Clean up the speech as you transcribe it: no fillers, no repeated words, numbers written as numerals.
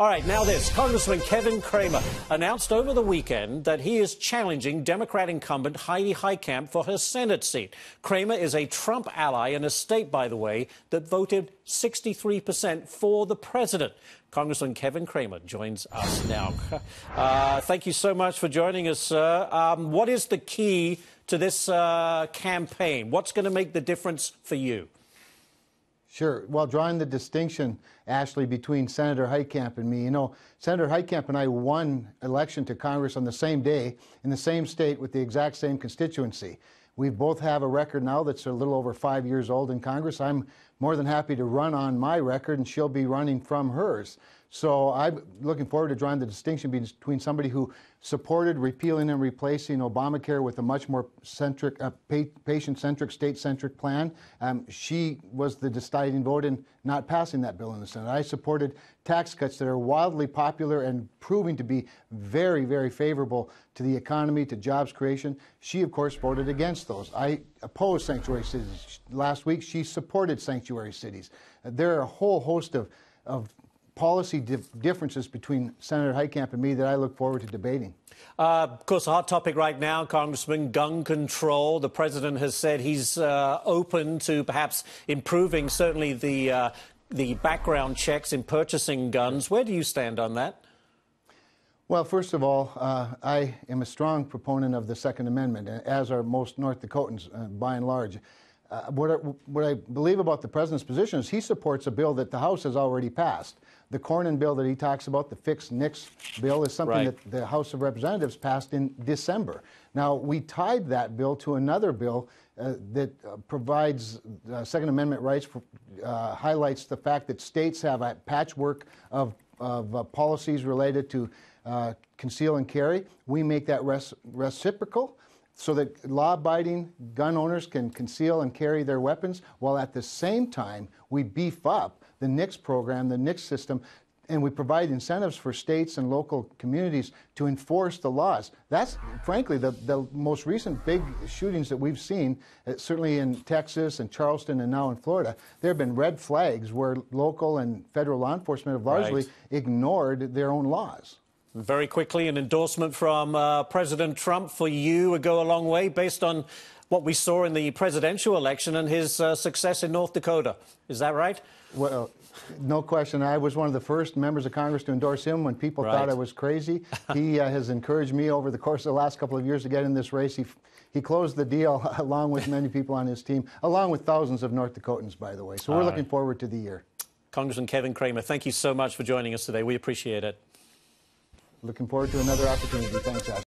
All right, now this. Congressman Kevin Cramer announced over the weekend that he is challenging Democrat incumbent Heidi Heitkamp for her Senate seat. Cramer is a Trump ally in a state, by the way, that voted 63% for the president. Congressman Kevin Cramer joins us now. Thank you so much for joining us, sir. What is the key to this campaign? What's going to make the difference for you? Sure. Well, drawing the distinction, Ashley, between Senator Heitkamp and me, you know, Senator Heitkamp and I won election to Congress on the same day in the same state with the exact same constituency. We both have a record now that's a little over 5 years old in Congress. I'm more than happy to run on my record, and she'll be running from hers. So I'm looking forward to drawing the distinction between somebody who supported repealing and replacing Obamacare with a much more patient-centric, state-centric plan. She was the deciding vote in not passing that bill in the Senate. I supported tax cuts that are wildly popular and proving to be very, very favorable to the economy, to jobs creation. She, of course, voted against those. I opposed sanctuary cities. Last week, she supported sanctuary cities. There are a whole host of policy differences between Senator Heitkamp and me that I look forward to debating. Of course, a hot topic right now, Congressman, gun control. The president has said he's open to perhaps improving certainly the background checks in purchasing guns. Where do you stand on that? Well, first of all, I am a strong proponent of the Second Amendment, as are most North Dakotans by and large. What I believe about the president's position is he supports a bill that the House has already passed. The Cornyn bill that he talks about, the Fix Nix bill, is something that the House of Representatives passed in December. Now, we tied that bill to another bill that provides Second Amendment rights, highlights the fact that states have a patchwork of policies related to conceal and carry. We make that reciprocal, so that law-abiding gun owners can conceal and carry their weapons, while at the same time we beef up the NICS program, the NICS system, and we provide incentives for states and local communities to enforce the laws. That's, frankly, the most recent big shootings that we've seen, certainly in Texas and Charleston and now in Florida. There have been red flags where local and federal law enforcement have largely ignored their own laws. Very quickly, an endorsement from President Trump for you would go a long way based on what we saw in the presidential election and his success in North Dakota. Is that right? Well, no question. I was one of the first members of Congress to endorse him when people thought I was crazy. He has encouraged me over the course of the last couple of years to get in this race. He closed the deal along with many people on his team, along with thousands of North Dakotans, by the way. So we're looking forward to the year. Congressman Kevin Cramer, thank you so much for joining us today. We appreciate it. Looking forward to another opportunity. Thanks, Al.